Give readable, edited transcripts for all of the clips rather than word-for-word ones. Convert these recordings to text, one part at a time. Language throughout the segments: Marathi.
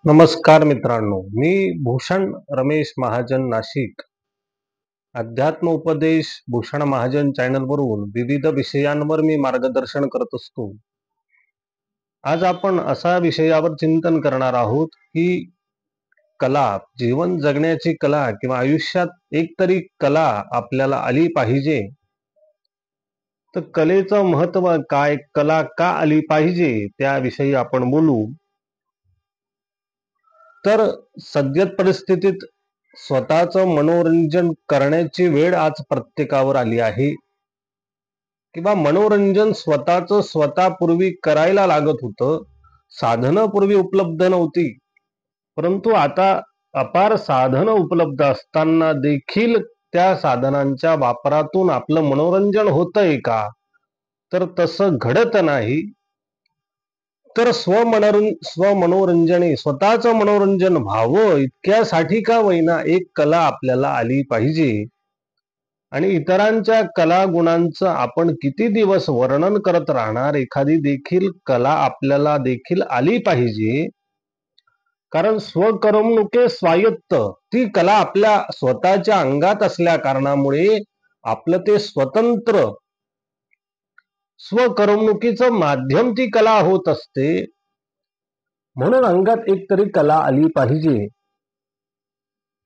नमस्कार मित्रांनो, मी भूषण रमेश महाजन नाशिक. अध्यात्म उपदेश भूषण महाजन चॅनलवरून विविध विषयांवर मी मार्गदर्शन करत असतो. आज आपण असा विषयावर चिंतन करणार आहोत की कला, जीवन जगण्याची कला किंवा आयुष्यात एक तरी कला आपल्याला आली पाहिजे. तर कलेचं महत्व काय, कला का आली पाहिजे, त्याविषयी आपण बोलू. तर सद्य परिस्थितीत स्वतःचं मनोरंजन करण्याची वेळ आज प्रत्येकावर आली आहे. किंवा मनोरंजन स्वतः पूर्वी करायला लागत होतं. साधनं पूर्वी उपलब्ध नव्हती, परंतु आता अपार साधनं उपलब्ध असताना देखील त्या साधनांच्या वापरातून आपलं मनोरंजन होतंय का, तर तसं घडत नाही. तर स्वमनोरंजने स्वतःचं मनोरंजन व्हावं इतक्यासाठी का होईना एक कला आपल्याला आली पाहिजे. आणि इतरांच्या कला गुणांचं आपण किती दिवस वर्णन करत राहणार. एखादी देखील कला आपल्याला देखील आली पाहिजे, कारण स्वकर्मणुके स्वायत्त ती कला आपल्या स्वतःच्या अंगात असल्या कारणामुळे आपलं ते स्वतंत्र स्वकर्मणुकीचं माध्यम ती कला होत असते. म्हणून अंगात एक तरी कला आली पाहिजे.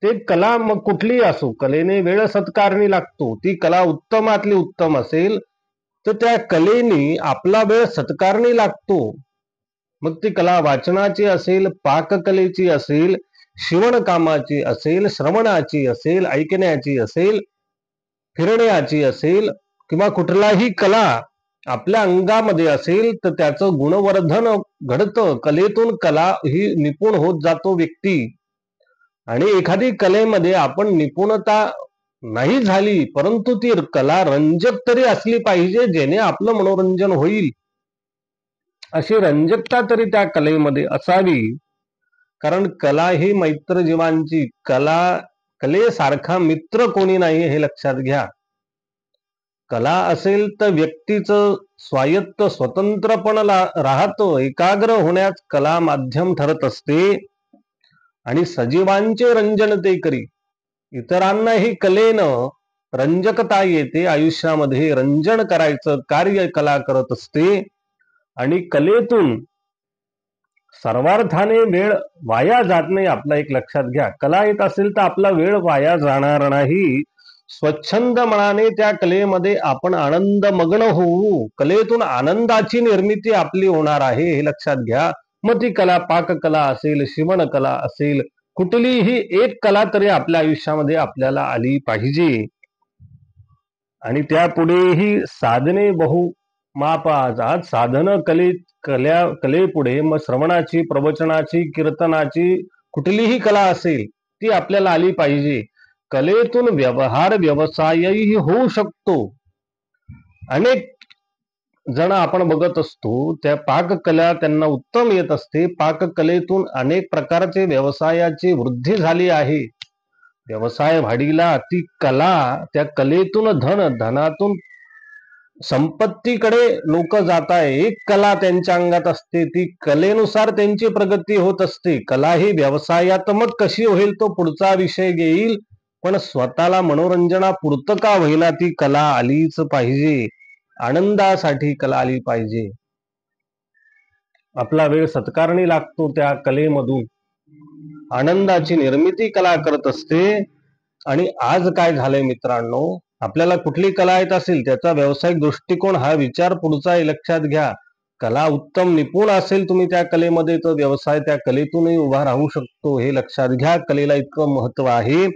ते कला मग कुठलीही असो, कलेने वेळ सत्कारणी लागतो. ती कला उत्तमातली उत्तम असेल तर त्या कलेने आपला वेळ सत्कारणी लागतो. मग ती कला वाचनाची असेल, पाककलेची असेल, शिवणकामाची असेल, श्रवणाची असेल, ऐकण्याची असेल, फिरण्याची असेल, किंवा कुठलाही कला आपल्या अंगामध्ये असेल तर त्याचं गुणवर्धन घडतं. कलेतून कला ही निपुण होत जातो व्यक्ती. आणि एखादी कलेमध्ये आपण निपुणता नाही झाली, परंतु ती कला रंजक तरी असली पाहिजे, जेणे आपलं मनोरंजन होईल. अशी रंजकता तरी त्या कलेमध्ये असावी. कारण कला ही मैत्र जीवांची, कलेसारखा मित्र कोणी नाही हे लक्षात घ्या. कला असेल तर व्यक्तीचं स्वायत्त स्वतंत्रपण राहतं. एकाग्र होण्यास कला माध्यम ठरत असते आणि सजीवांचे रंजन ते करी. इतरांनाही कलेनं रंजकता येते. आयुष्यामध्ये रंजन करायचं कार्य कला करत असते. आणि कलेतून सर्वार्थाने वेळ वाया जात नाही. आपला एक लक्षात घ्या, कला येत असेल तर आपला वेळ वाया जाणार नाही. स्वच्छंद मनाने त्या कलेमध्ये आपण आनंदमग्न होऊ. कलेतून आनंदाची निर्मिती आपली होणार आहे हे लक्षात घ्या. मग ती कला पाककला असेल, शिवणकला असेल, कुठलीही एक कला तरी आपल्या आयुष्यामध्ये आपल्याला आली पाहिजे. आणि त्यापुढेही साधने बहुमाप. आज साधनं कलेपुढे मग श्रवणाची, प्रवचनाची, कीर्तनाची कुठलीही कला असेल ती आपल्याला आली पाहिजे. कलेतून व्यवसायही होऊ शकतो. अनेक जण आपण बघत असतो, त्या पाककला त्यांना उत्तम येत असते. पाककलेतून अनेक प्रकारचे व्यवसायाची वृद्धी झाली आहे. व्यवसाय वाढीला ती कला, त्या कलेतून धनातून संपत्तीकडे लोक जात आहे. एक कला त्यांच्या अंगात असते, ती कलेनुसार त्यांची प्रगती होत असते. कला ही व्यवसायात्मक कशी होईल तो पुढचा विषय घेईल, पण स्वतःला मनोरंजनापुरतं का होईना ती कला आलीच पाहिजे. आनंदासाठी कला आली पाहिजे. आपला वेळ सत्कारणी लागतो. त्या कलेमधून आनंदाची निर्मिती कला करत असते. आणि आज काय झालंय मित्रांनो, आपल्याला कुठली कला येत असेल त्याचा व्यावसायिक दृष्टिकोन हा विचार पुढचा आहे. लक्षात घ्या, कला उत्तम निपुण असेल तुम्ही त्या कलेमध्ये, तर व्यवसाय त्या कलेतूनही उभा राहू शकतो. हे लक्षात घ्या, कलेला इतकं महत्व आहे.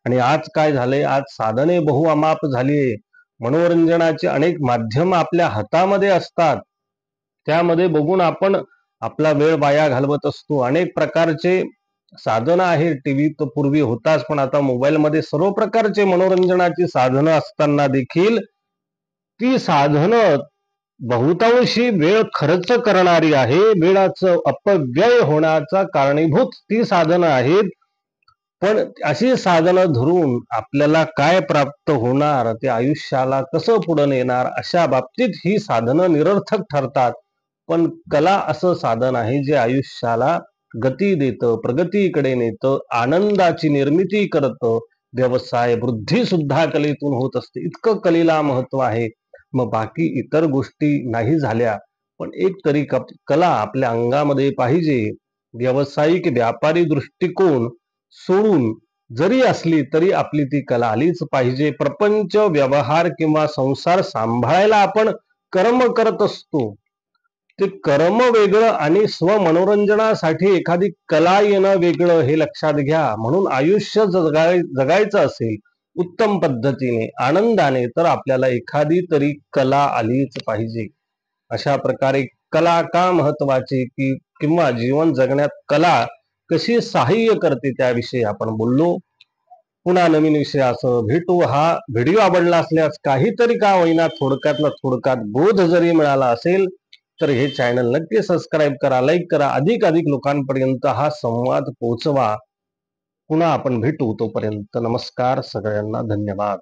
आणि आज काय झालंय, आज साधने बहुअमाप झाली आहे. मनोरंजनाचे अनेक माध्यम आपल्या हातामध्ये असतात. त्यामध्ये बघून आपण आपला वेळ वाया घालवत असतो. अनेक प्रकारचे साधनं आहेत. टीव्ही तर पूर्वी होताच, पण आता मोबाईलमध्ये सर्व प्रकारचे मनोरंजनाची साधनं असताना देखील ती साधनं बहुतांशी वेळ खर्च करणारी आहे. वेळाचं अपव्यय होण्याचा कारणीभूत ती साधनं आहेत. पण अशी साधनं धरून आपल्याला काय प्राप्त होणार, ते आयुष्याला कसं पुढे नेणार, अशा बाबतीत ही साधनं निरर्थक ठरतात. पण कला असं साधन आहे जे आयुष्याला गती देतं, प्रगतीकडे नेतं, आनंदाची निर्मिती करतं. व्यवसाय वृद्धी सुद्धा कलेतून होत असते. इतकं कलेला महत्व आहे. मग बाकी इतर गोष्टी नाही झाल्या, पण एक तरी कला आपल्या अंगामध्ये पाहिजे. व्यावसायिक व्यापारी दृष्टिकोन सोडून जरी असली तरी आपली ती कला आलीच पाहिजे. प्रपंच, व्यवहार किंवा संसार सांभाळायला आपण कर्म करत असतो. ते कर्म वेगळं आणि स्वमनोरंजनासाठी एखादी कला येणं वेगळं, हे लक्षात घ्या. म्हणून आयुष्य जगायचं असेल उत्तम पद्धतीने, आनंदाने, तर आपल्याला एखादी तरी कला आलीच पाहिजे. अशा प्रकारे कला का महत्वाची किंवा जीवन जगण्यात कला कशी सहाय्य करते त्याविषयी आपण बोललो. पुन्हा नवीन विषयासह भेटू. हा व्हिडिओ आवडला असल्यास काहीतरी का होईना थोडक्यातला थोडक्यात बोध जरी मिळाला असेल तर हे चॅनल नक्की सबस्क्राईब करा, लाईक करा, अधिक लोकांपर्यंत हा संवाद पोहोचवा. पुन्हा आपण भेटू. तोपर्यंत नमस्कार सगळ्यांना, धन्यवाद.